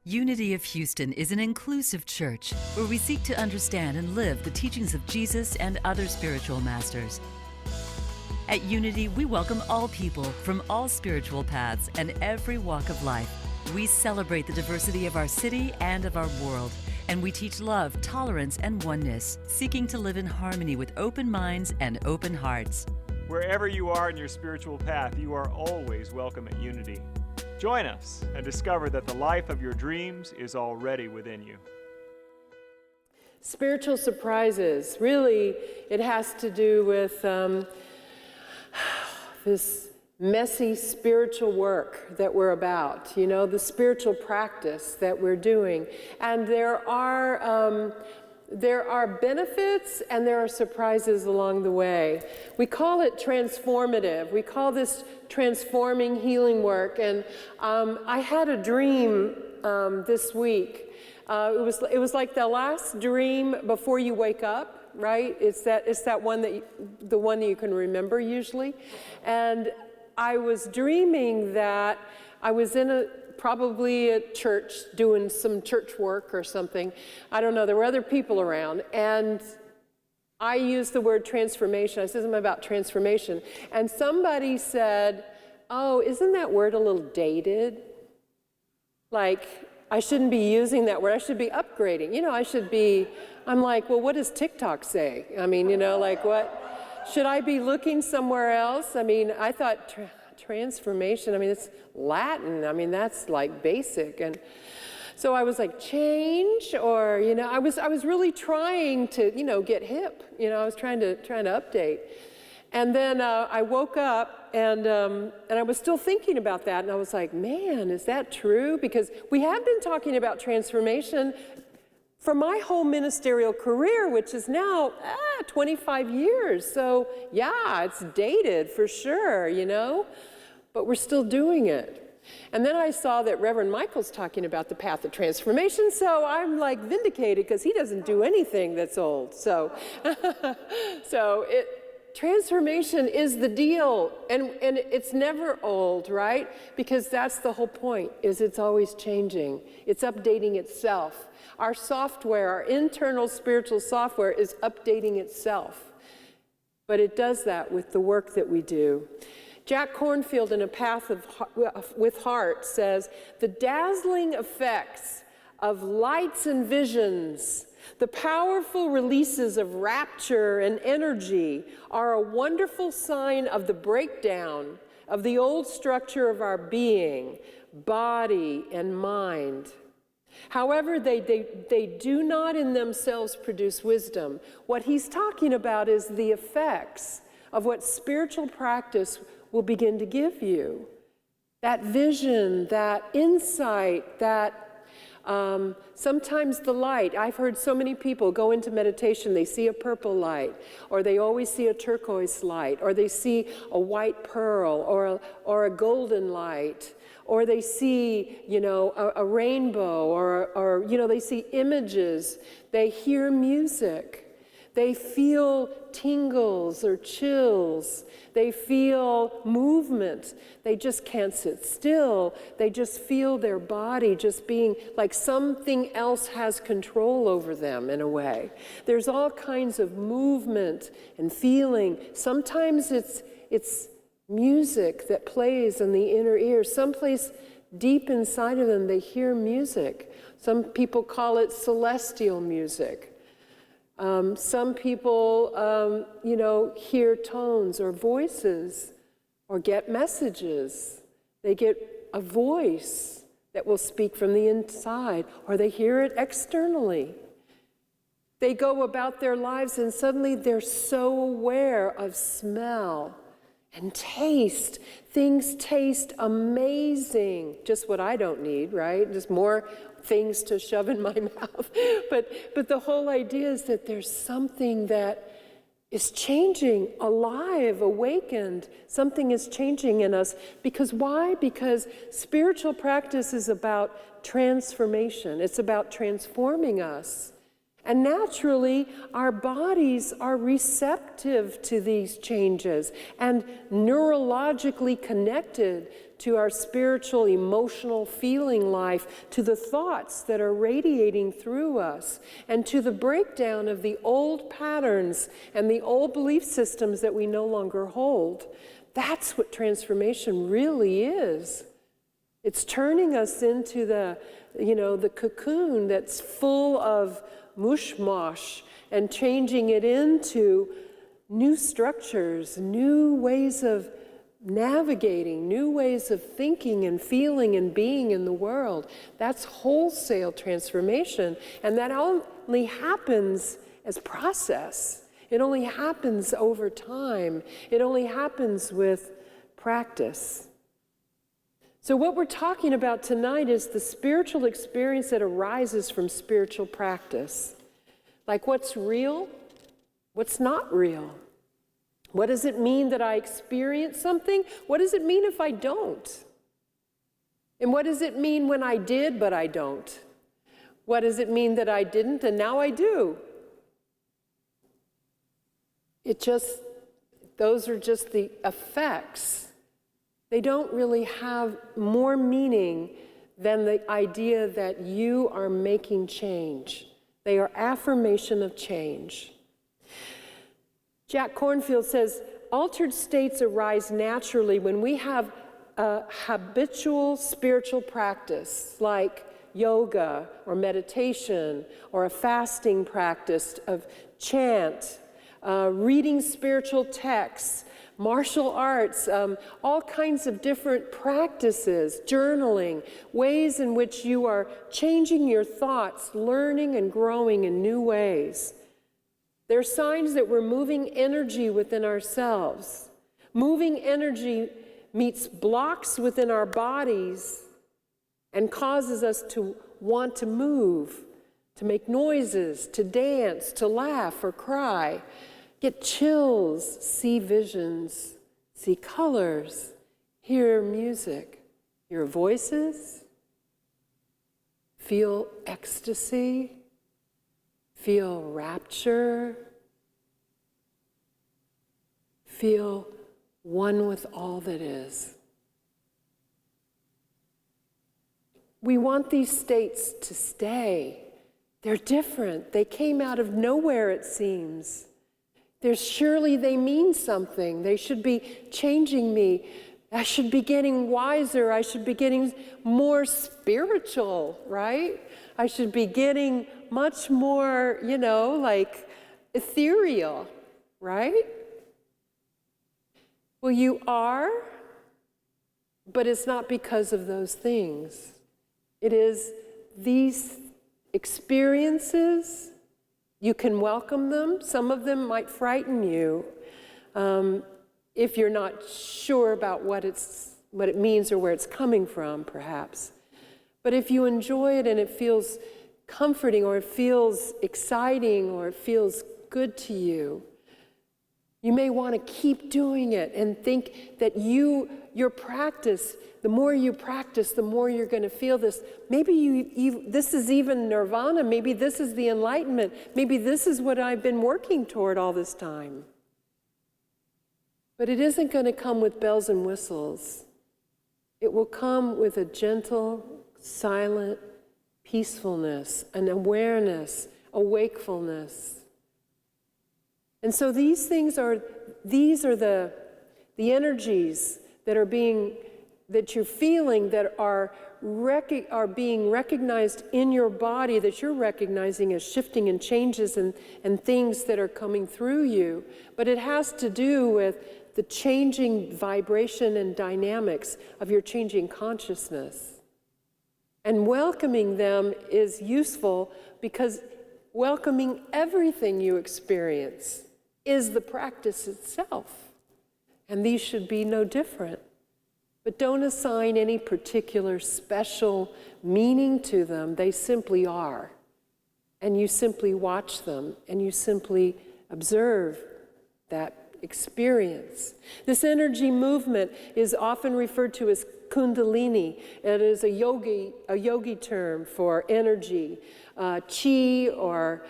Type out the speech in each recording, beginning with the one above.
Unity of Houston is an inclusive church where we seek to understand and live the teachings of Jesus and other spiritual masters. At Unity, we welcome all people from all spiritual paths and every walk of life. We celebrate the diversity of our city and of our world, and we teach love, tolerance, and oneness, seeking to live in harmony with open minds and open hearts. Wherever you are in your spiritual path, you are always welcome at Unity. Join us and discover that the life of your dreams is already within you. Spiritual surprises. Really, it has to do with this messy spiritual work that we're about, you know, the spiritual practice that we're doing. And there are benefits and there are surprises along the way. We call it transformative. We call this transforming healing work. And I had a dream this week. It was like the last dream before you wake up, right? It's that one the one that you can remember usually. And I was dreaming that I was probably at church doing some church work or something. I don't know, there were other people around, and I used the word transformation. I said something about transformation, and somebody said, "Oh, isn't that word a little dated? Like, I shouldn't be using that word, I should be upgrading. You know, I'm like, well, what does TikTok say? I mean, you know, like what? Should I be looking somewhere else? I mean, I thought transformation, I mean, it's Latin. I mean, that's like basic. And so I was like, change, or, you know, I was really trying to, you know, get hip. You know, I was trying to update. And then I woke up and I was still thinking about that. And I was like, man, is that true? Because we have been talking about transformation for my whole ministerial career, which is now 25 years. So yeah, it's dated for sure, you know, but we're still doing it. And then I saw that Reverend Michael's talking about the path of transformation, so I'm like vindicated because he doesn't do anything that's old. So, transformation is the deal, and it's never old, right? Because that's the whole point, is it's always changing. It's updating itself. Our software, our internal spiritual software is updating itself. But it does that with the work that we do. Jack Kornfield in A Path with Heart says, the dazzling effects of lights and visions, the powerful releases of rapture and energy are a wonderful sign of the breakdown of the old structure of our being, body and mind. However, they do not in themselves produce wisdom. What he's talking about is the effects of what spiritual practice will begin to give you. That vision, that insight, that sometimes the light. I've heard so many people go into meditation, they see a purple light, or they always see a turquoise light, or they see a white pearl, or a golden light, or they see, you know, a rainbow, or you know, they see images, they hear music, they feel tingles or chills, they feel movement, they just can't sit still, they just feel their body just being like something else has control over them in a way. There's all kinds of movement and feeling. Sometimes it's music that plays in the inner ear. Someplace deep inside of them, they hear music. Some people call it celestial music. Some people, you know, hear tones or voices or get messages. They get a voice that will speak from the inside, or they hear it externally. They go about their lives and suddenly they're so aware of smell and taste. Things taste amazing. Just what I don't need, right? Just more things to shove in my mouth. But the whole idea is that there's something that is changing, alive, awakened. Something is changing in us. Because why? Because spiritual practice is about transformation. It's about transforming us. And naturally, our bodies are receptive to these changes and neurologically connected to our spiritual, emotional, feeling life, to the thoughts that are radiating through us, and to the breakdown of the old patterns and the old belief systems that we no longer hold. That's what transformation really is. It's turning us into the cocoon that's full of mushmash and changing it into new structures, new ways of navigating, new ways of thinking and feeling and being in the world. That's wholesale transformation. And that only happens as process. It only happens over time. It only happens with practice. So what we're talking about tonight is the spiritual experience that arises from spiritual practice. Like what's real, what's not real. What does it mean that I experience something? What does it mean if I don't? And what does it mean when I did but I don't? What does it mean that I didn't and now I do? Those are just the effects. They don't really have more meaning than the idea that you are making change. They are affirmation of change. Jack Kornfield says, altered states arise naturally when we have a habitual spiritual practice like yoga or meditation or a fasting practice of chant, reading spiritual texts, martial arts, all kinds of different practices, journaling, ways in which you are changing your thoughts, learning and growing in new ways. They're signs that we're moving energy within ourselves. Moving energy meets blocks within our bodies and causes us to want to move, to make noises, to dance, to laugh or cry, get chills, see visions, see colors, hear music, hear voices, feel ecstasy, feel rapture, feel one with all that is. We want these states to stay. They're different. They came out of nowhere, it seems. Surely they mean something. They should be changing me. I should be getting wiser. I should be getting more spiritual, right? I should be getting much more, like ethereal, right? Well, you are, but it's not because of those things. It is these experiences. You can welcome them. Some of them might frighten you if you're not sure about what it means or where it's coming from, perhaps. But if you enjoy it and it feels comforting or it feels exciting or it feels good to you, you may want to keep doing it and think that your practice, the more you practice, the more you're going to feel this. Maybe this is even nirvana. Maybe this is the enlightenment. Maybe this is what I've been working toward all this time. But it isn't going to come with bells and whistles. It will come with a gentle, silent peacefulness, an awareness, a wakefulness. And so these are the energies that you're feeling that are being recognized in your body, that you're recognizing as shifting and changes and things that are coming through you. But it has to do with the changing vibration and dynamics of your changing consciousness. And welcoming them is useful because welcoming everything you experience is the practice itself. And these should be no different. But don't assign any particular special meaning to them. They simply are. And you simply watch them, and you simply observe that experience. This energy movement is often referred to as Kundalini. It is a yogi term for energy. Chi or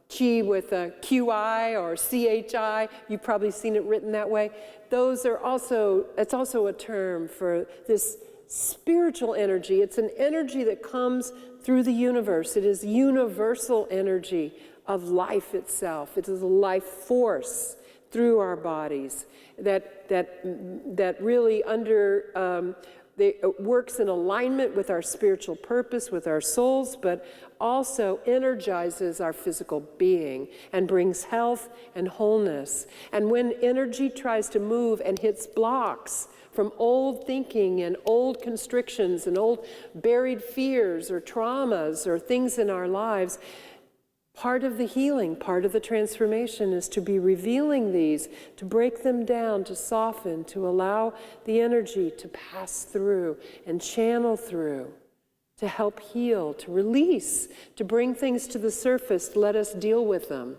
chi with a QI or CHI. You've probably seen it written that way. Those are also, it's also a term for this spiritual energy. It's an energy that comes through the universe. It is universal energy of life itself. It is a life force through our bodies that really it works in alignment with our spiritual purpose, with our souls, but also energizes our physical being and brings health and wholeness. And when energy tries to move and hits blocks from old thinking and old constrictions and old buried fears or traumas or things in our lives, part of the healing, part of the transformation is to be revealing these, to break them down, to soften, to allow the energy to pass through and channel through, to help heal, to release, to bring things to the surface, to let us deal with them.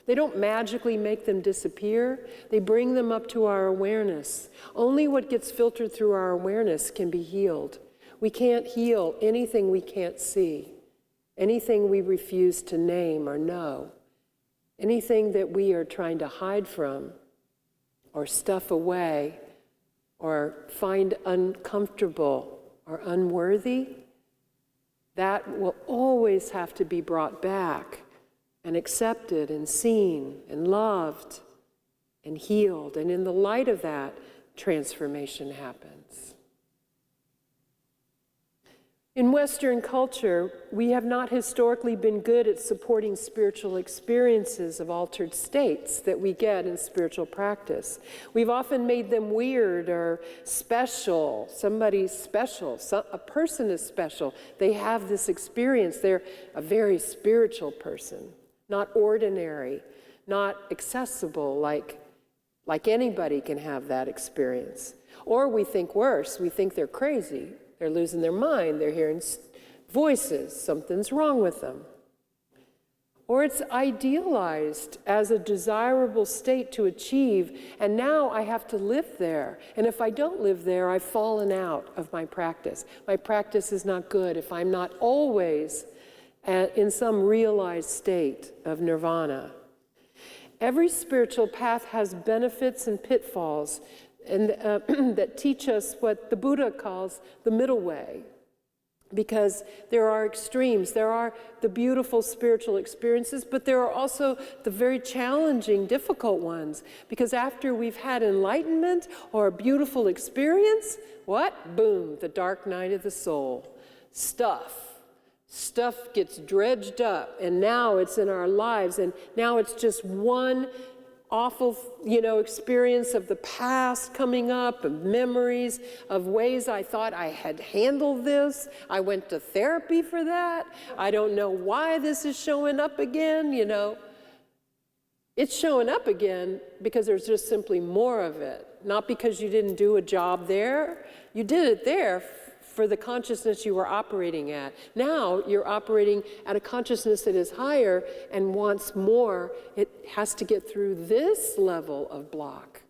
They don't magically make them disappear. They bring them up to our awareness. Only what gets filtered through our awareness can be healed. We can't heal anything we can't see. Anything we refuse to name or know, anything that we are trying to hide from or stuff away or find uncomfortable or unworthy, that will always have to be brought back and accepted and seen and loved and healed. And in the light of that, transformation happens. In Western culture, we have not historically been good at supporting spiritual experiences of altered states that we get in spiritual practice. We've often made them weird or special. Somebody's special. A person is special. They have this experience. They're a very spiritual person, not ordinary, not accessible like anybody can have that experience. Or we think worse. We think they're crazy. They're losing their mind. They're hearing voices. Something's wrong with them. Or it's idealized as a desirable state to achieve, and now I have to live there. And if I don't live there, I've fallen out of my practice. My practice is not good if I'm not always in some realized state of nirvana. Every spiritual path has benefits and pitfalls and that teach us what the Buddha calls the middle way. Because there are extremes. There are the beautiful spiritual experiences, but there are also the very challenging, difficult ones. Because after we've had enlightenment or a beautiful experience, what? Boom, the dark night of the soul. Stuff gets dredged up, and now it's in our lives, and now it's just one awful, experience of the past coming up, of memories, of ways I thought I had handled this. I went to therapy for that. I don't know why this is showing up again, It's showing up again because there's just simply more of it. Not because you didn't do a job there. You did it there for the consciousness you were operating at. Now you're operating at a consciousness that is higher and wants more. It has to get through this level of block.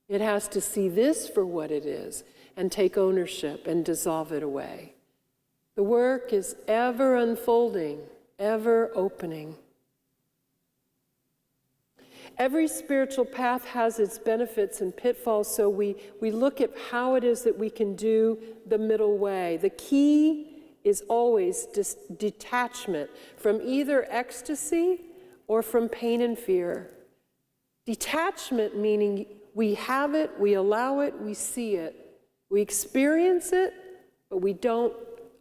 It has to see this for what it is and take ownership and dissolve it away. The work is ever unfolding, ever opening. Every spiritual path has its benefits and pitfalls, so we look at how it is that we can do the middle way. The key is always detachment from either ecstasy or from pain and fear. Detachment meaning we have it, we allow it, we see it. We experience it, but we don't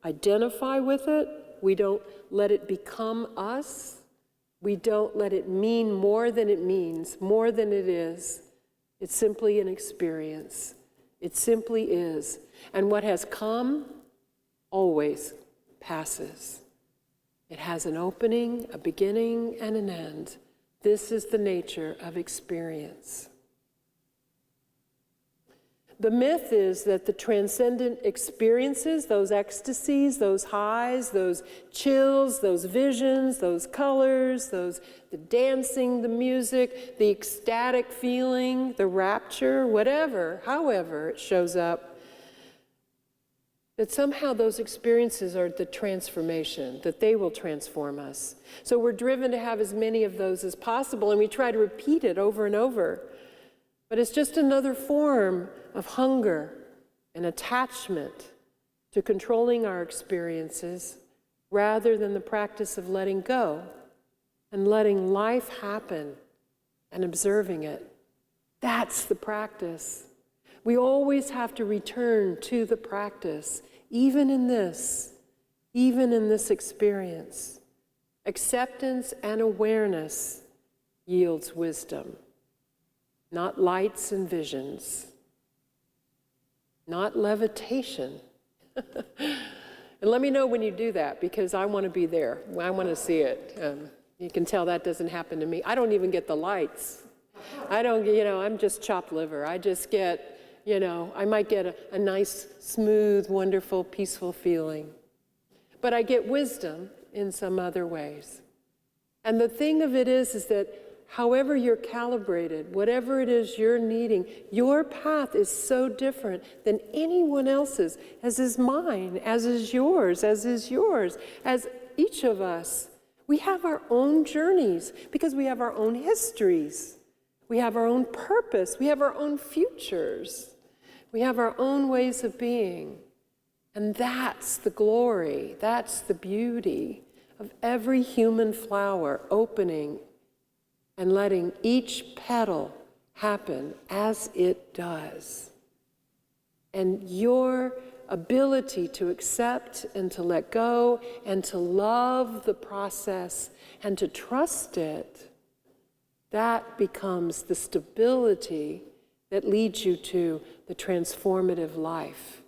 identify with it. We don't let it become us. We don't let it mean more than it means, more than it is. It's simply an experience. It simply is. And what has come always passes. It has an opening, a beginning, and an end. This is the nature of experience. The myth is that the transcendent experiences, those ecstasies, those highs, those chills, those visions, those colors, the dancing, the music, the ecstatic feeling, the rapture, whatever, however it shows up, that somehow those experiences are the transformation, that they will transform us. So we're driven to have as many of those as possible, and we try to repeat it over and over. But it's just another form of hunger and attachment to controlling our experiences rather than the practice of letting go and letting life happen and observing it. That's the practice. We always have to return to the practice, even in this experience. Acceptance and awareness yields wisdom, not lights and visions, not levitation. And let me know when you do that, because I want to be there. I want to see it. You can tell that doesn't happen to me. I don't even get the lights. I'm just chopped liver. I just get, I might get a nice, smooth, wonderful, peaceful feeling. But I get wisdom in some other ways. And the thing of it is that however you're calibrated, whatever it is you're needing, your path is so different than anyone else's, as is mine, as is yours, as each of us. We have our own journeys because we have our own histories. We have our own purpose. We have our own futures. We have our own ways of being. And that's the glory, that's the beauty of every human flower opening and letting each petal happen as it does. And your ability to accept and to let go and to love the process and to trust it, that becomes the stability that leads you to the transformative life,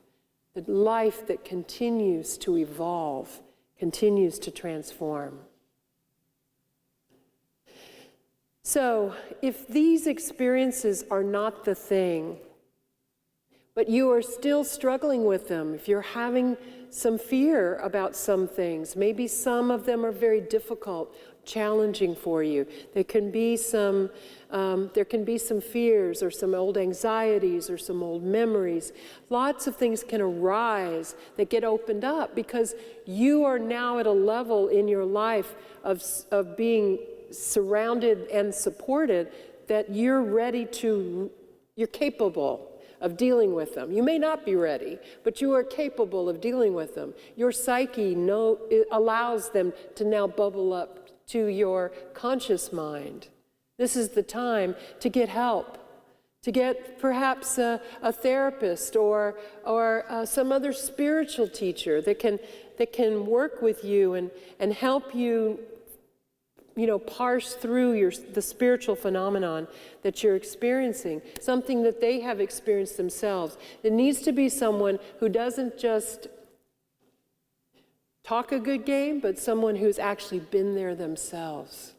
the life that continues to evolve, continues to transform. So, if these experiences are not the thing, but you are still struggling with them, if you're having some fear about some things, maybe some of them are very difficult, challenging for you. There can be some fears or some old anxieties or some old memories. Lots of things can arise that get opened up because you are now at a level in your life of being surrounded and supported that you're capable of dealing with them. You may not be ready, but you are capable of dealing with them. Your psyche allows them to now bubble up to your conscious mind. This is the time to get help, to get perhaps a therapist or some other spiritual teacher that can work with you and help you parse through the spiritual phenomenon that you're experiencing, something that they have experienced themselves. It needs to be someone who doesn't just talk a good game, but someone who's actually been there themselves.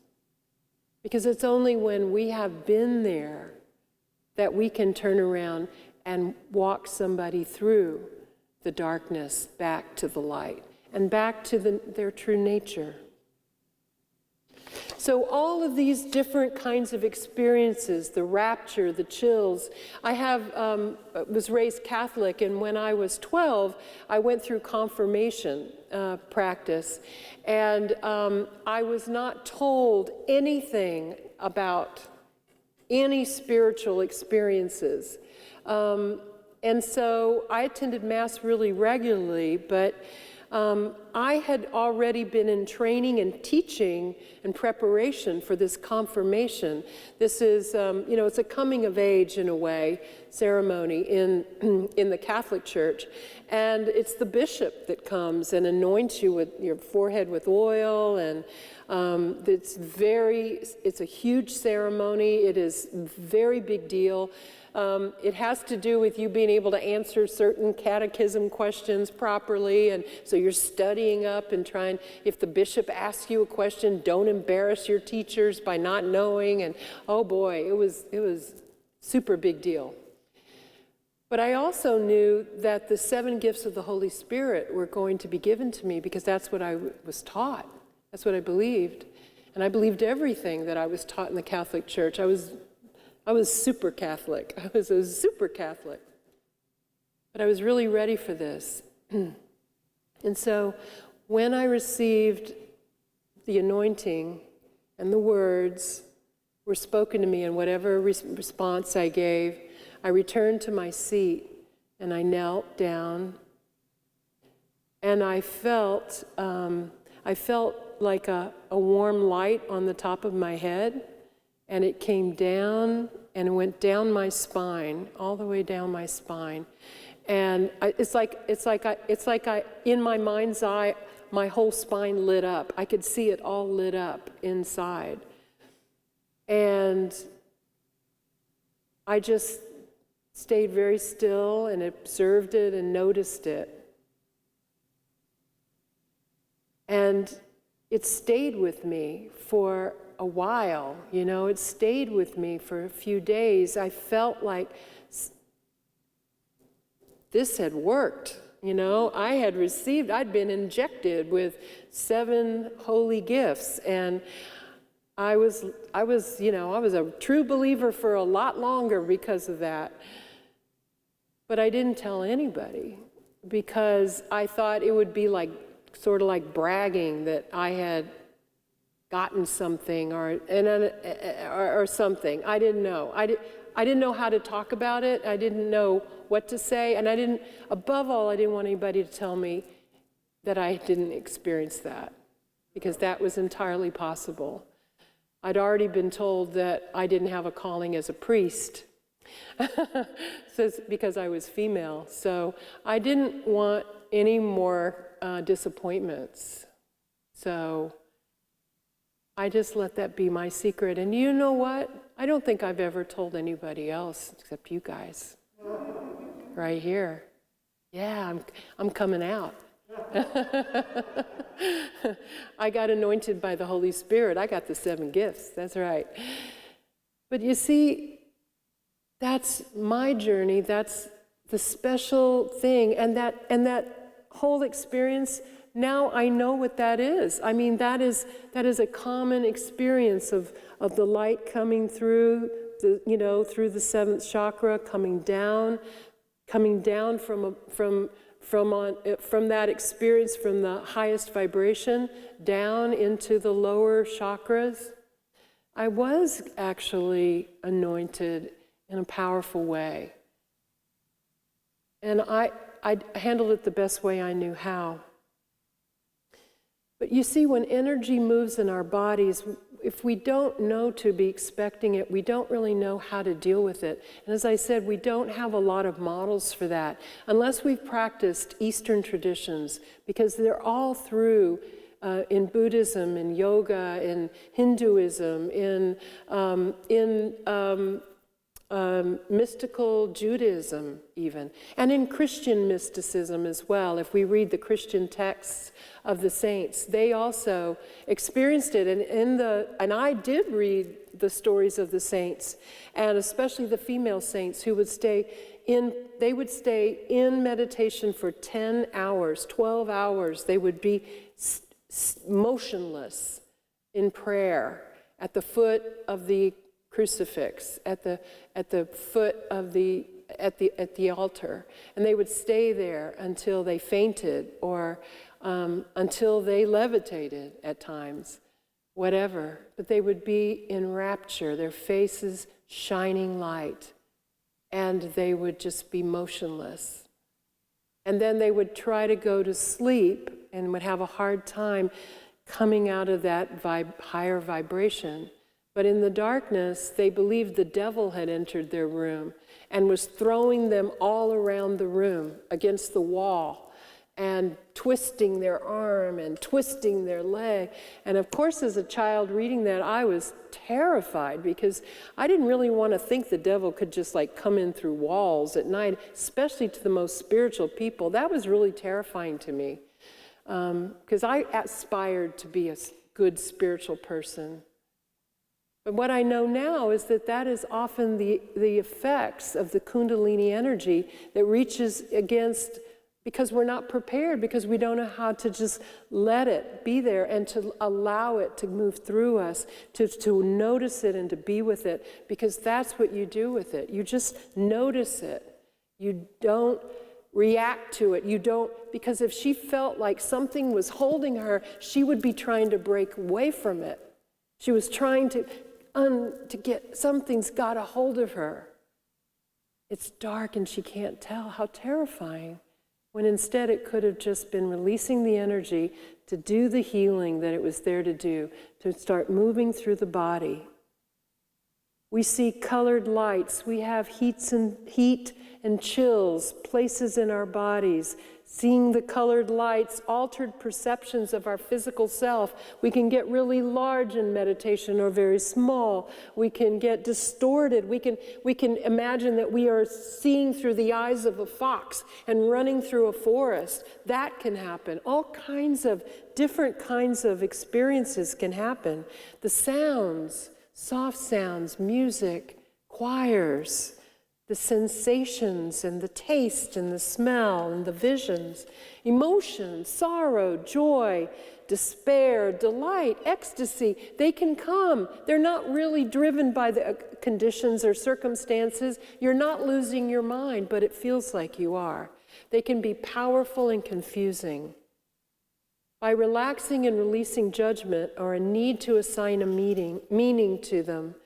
Because it's only when we have been there that we can turn around and walk somebody through the darkness back to the light and back to their true nature. So all of these different kinds of experiences, the rapture, the chills. I was raised Catholic, and when I was 12, I went through confirmation practice, and I was not told anything about any spiritual experiences. And so I attended Mass really regularly, but I had already been in training and teaching and preparation for this confirmation. This is, it's a coming of age in a way ceremony in the Catholic Church, and it's the bishop that comes and anoints you with your forehead with oil, and it's a huge ceremony. It is a very big deal. It has to do with you being able to answer certain catechism questions properly, and so you're studying up and trying, if the bishop asks you a question, don't embarrass your teachers by not knowing, and oh boy, it was super big deal. But I also knew that the 7 gifts of the Holy Spirit were going to be given to me because that's what I was taught. That's what I believed. And I believed everything that I was taught in the Catholic Church. I was super Catholic. I was a super Catholic. But I was really ready for this. And so when I received the anointing and the words were spoken to me, and whatever response I gave, I returned to my seat and I knelt down, and I felt like a warm light on the top of my head, and it came down and it went down my spine, all the way down my spine. And it's like in my mind's eye, my whole spine lit up. I could see it all lit up inside. And I just stayed very still and observed it and noticed it. And it stayed with me for a while, it stayed with me for a few days. I felt like this had worked, I'd been injected with 7 holy gifts, and I was a true believer for a lot longer because of that. But I didn't tell anybody because I thought it would be sort of like bragging that I had gotten something or something. I didn't know. I didn't know how to talk about it. I didn't know what to say, and above all, I didn't want anybody to tell me that I didn't experience that, because that was entirely possible. I'd already been told that I didn't have a calling as a priest because I was female. So I didn't want any more disappointments. So I just let that be my secret. And you know what? I don't think I've ever told anybody else except you guys. Right here. Yeah, I'm coming out. I got anointed by the Holy Spirit. I got the 7 gifts. That's right. But you see, that's my journey. That's the special thing. And that whole experience, now I know what that is. I mean, that is a common experience of the light coming through through the 7th chakra, coming down from that experience, from the highest vibration down into the lower chakras. I was actually anointed in a powerful way. And I handled it the best way I knew how. But you see, when energy moves in our bodies, if we don't know to be expecting it, we don't really know how to deal with it. And as I said, we don't have a lot of models for that, unless we've practiced Eastern traditions, because they're all through in Buddhism, in yoga, in Hinduism, in mystical Judaism even, and in Christian mysticism as well. If we read the Christian texts of the saints, they also experienced it. And I did read the stories of the saints, and especially the female saints who would stay in meditation for 10 hours, 12 hours. They would be motionless in prayer at the foot of the crucifix, at the foot of at the altar, and they would stay there until they fainted or until they levitated at times, whatever. But they would be in rapture, their faces shining light, and they would just be motionless. And then they would try to go to sleep and would have a hard time coming out of that higher vibration. But in the darkness, they believed the devil had entered their room and was throwing them all around the room against the wall and twisting their arm and twisting their leg. And of course, as a child reading that, I was terrified because I didn't really want to think the devil could just come in through walls at night, especially to the most spiritual people. That was really terrifying to me because I aspired to be a good spiritual person. But what I know now is that is often the effects of the Kundalini energy that reaches against, because we're not prepared, because we don't know how to just let it be there and to allow it to move through us, to notice it and to be with it, because that's what you do with it. You just notice it. You don't react to it. You don't, because if she felt like something was holding her, she would be trying to break away from it. She was trying to get, something's got a hold of her. It's dark and she can't tell. How terrifying. When instead it could have just been releasing the energy to do the healing that it was there to do, to start moving through the body. We see colored lights. We have heat and chills, places in our bodies. Seeing the colored lights, altered perceptions of our physical self. We can get really large in meditation or very small. We can get distorted. We can imagine that we are seeing through the eyes of a fox and running through a forest. That can happen. All kinds of different kinds of experiences can happen. The sounds, soft sounds, music, choirs, the sensations and the taste and the smell and the visions, emotions, sorrow, joy, despair, delight, ecstasy, they can come. They're not really driven by the conditions or circumstances. You're not losing your mind, but it feels like you are. They can be powerful and confusing. By relaxing and releasing judgment or a need to assign a meaning to them,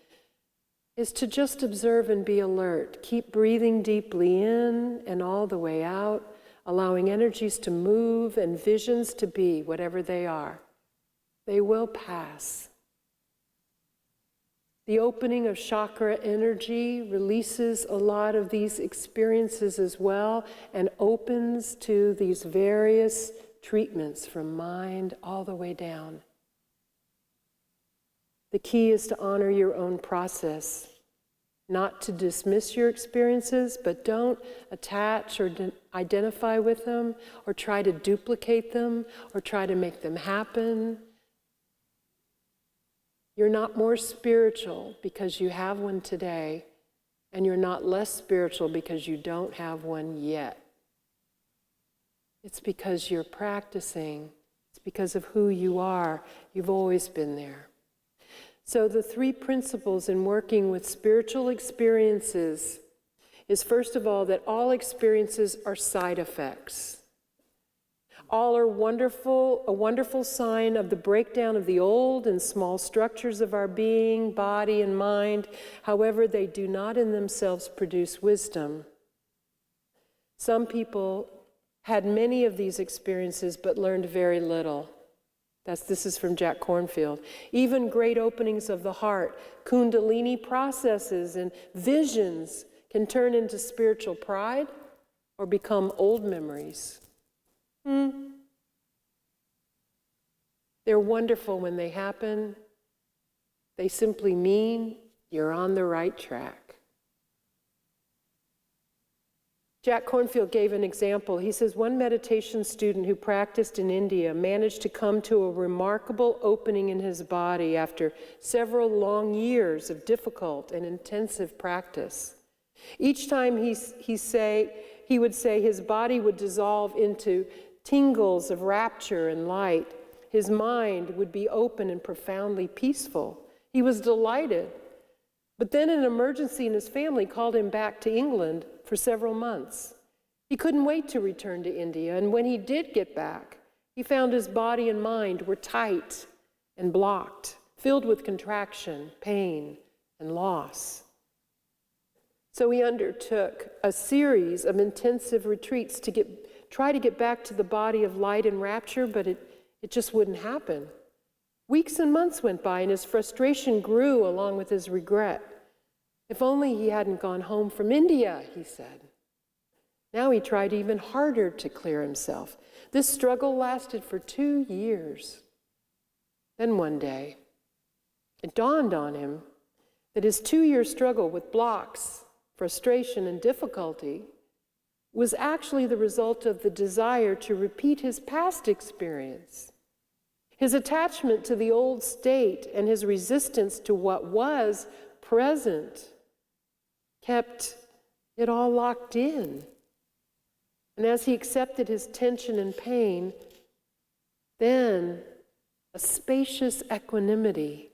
is to just observe and be alert. Keep breathing deeply in and all the way out, allowing energies to move and visions to be, whatever they are. They will pass. The opening of chakra energy releases a lot of these experiences as well and opens to these various treatments from mind all the way down. The key is to honor your own process, not to dismiss your experiences, but don't attach or identify with them or try to duplicate them or try to make them happen. You're not more spiritual because you have one today, and you're not less spiritual because you don't have one yet. It's because you're practicing. It's because of who you are. You've always been there. So the three principles in working with spiritual experiences is, first of all, that all experiences are side effects. All are wonderful, a wonderful sign of the breakdown of the old and small structures of our being, body, and mind. However, they do not in themselves produce wisdom. Some people had many of these experiences but learned very little. This is from Jack Kornfield. Even great openings of the heart, kundalini processes and visions can turn into spiritual pride or become old memories. They're wonderful when they happen. They simply mean you're on the right track. Jack Kornfield gave an example. He says, one meditation student who practiced in India managed to come to a remarkable opening in his body after several long years of difficult and intensive practice. Each time he would say his body would dissolve into tingles of rapture and light. His mind would be open and profoundly peaceful. He was delighted. But then an emergency in his family called him back to England for several months. He couldn't wait to return to India, and when he did get back, he found his body and mind were tight and blocked, filled with contraction, pain, and loss. So he undertook a series of intensive retreats to try to get back to the body of light and rapture, but it just wouldn't happen. Weeks and months went by, and his frustration grew along with his regret. If only he hadn't gone home from India, he said. Now he tried even harder to clear himself. This struggle lasted for 2 years. Then one day, it dawned on him that his 2-year struggle with blocks, frustration, and difficulty was actually the result of the desire to repeat his past experience. His attachment to the old state and his resistance to what was present kept it all locked in. And as he accepted his tension and pain, then a spacious equanimity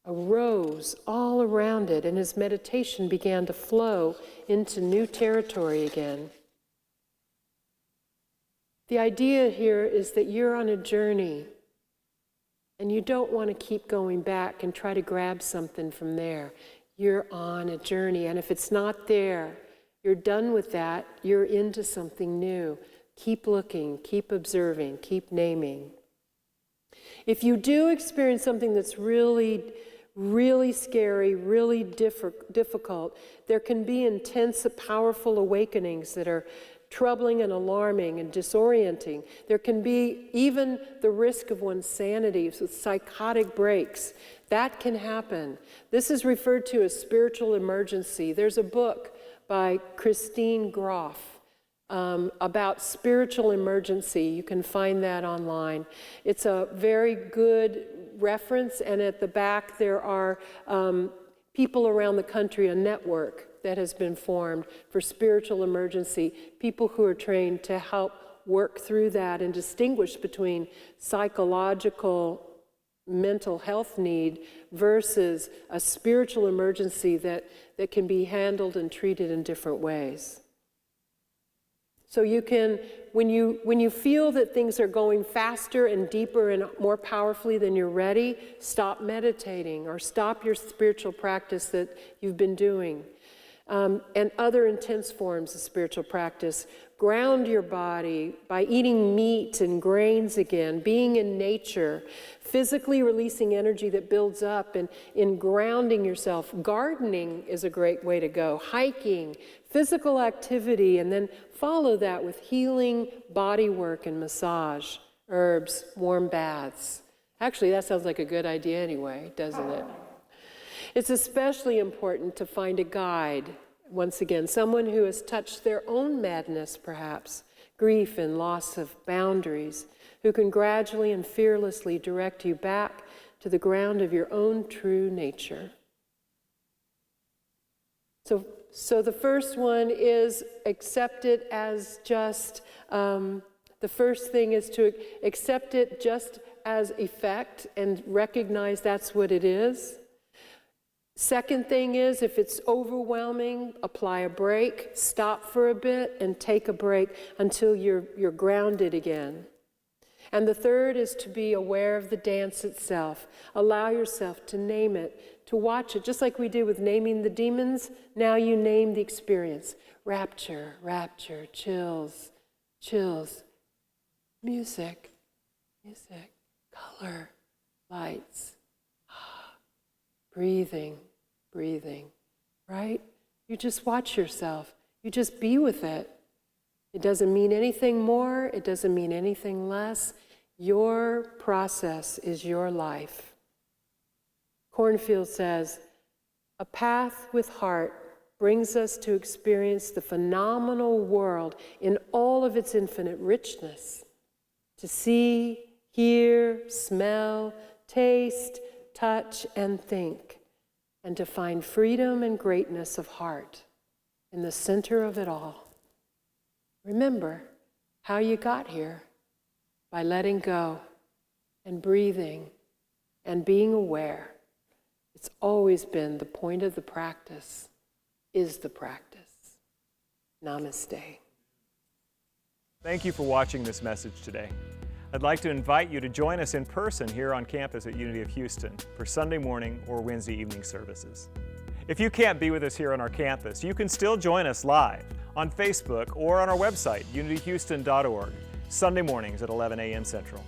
arose all around it, and his meditation began to flow into new territory again. The idea here is that you're on a journey and you don't want to keep going back and try to grab something from there. You're on a journey, and if it's not there, you're done with that, you're into something new. Keep looking, keep observing, keep naming. If you do experience something that's really, really scary, really difficult, there can be intense, powerful awakenings that are troubling and alarming and disorienting. There can be even the risk of one's sanity, so psychotic breaks. That can happen. This is referred to as spiritual emergency. There's a book by Christine Groff about spiritual emergency. You can find that online. It's a very good reference, and at the back there are people around the country, a network that has been formed for spiritual emergency, people who are trained to help work through that and distinguish between psychological mental health need versus a spiritual emergency that can be handled and treated in different ways. So you can, when you feel that things are going faster and deeper and more powerfully than you're ready, stop meditating or stop your spiritual practice that you've been doing. And other intense forms of spiritual practice. Ground your body by eating meat and grains again, being in nature, physically releasing energy that builds up, and in grounding yourself. Gardening is a great way to go. Hiking, physical activity, and then follow that with healing body work and massage, herbs, warm baths. Actually, that sounds like a good idea anyway, doesn't it? It's especially important to find a guide, once again, someone who has touched their own madness, perhaps, grief and loss of boundaries, who can gradually and fearlessly direct you back to the ground of your own true nature. So the first one is accept it as just, the first thing is to accept it just as effect and recognize that's what it is. Second thing is, if it's overwhelming, apply a break, stop for a bit, and take a break until you're grounded again. And the third is to be aware of the dance itself. Allow yourself to name it, to watch it, just like we did with naming the demons. Now you name the experience. Rapture, rapture, chills, chills, music, music, color, lights. Breathing, breathing, right? You just watch yourself. You just be with it. It doesn't mean anything more. It doesn't mean anything less. Your process is your life. Cornfield says, a path with heart brings us to experience the phenomenal world in all of its infinite richness. To see, hear, smell, taste, touch, and think, and to find freedom and greatness of heart in the center of it all. Remember how you got here, by letting go and breathing and being aware. It's always been the point of the practice, is the practice. Namaste. Thank you for watching this message today. I'd like to invite you to join us in person here on campus at Unity of Houston for Sunday morning or Wednesday evening services. If you can't be with us here on our campus, you can still join us live on Facebook or on our website, unityhouston.org, Sunday mornings at 11 a.m. Central.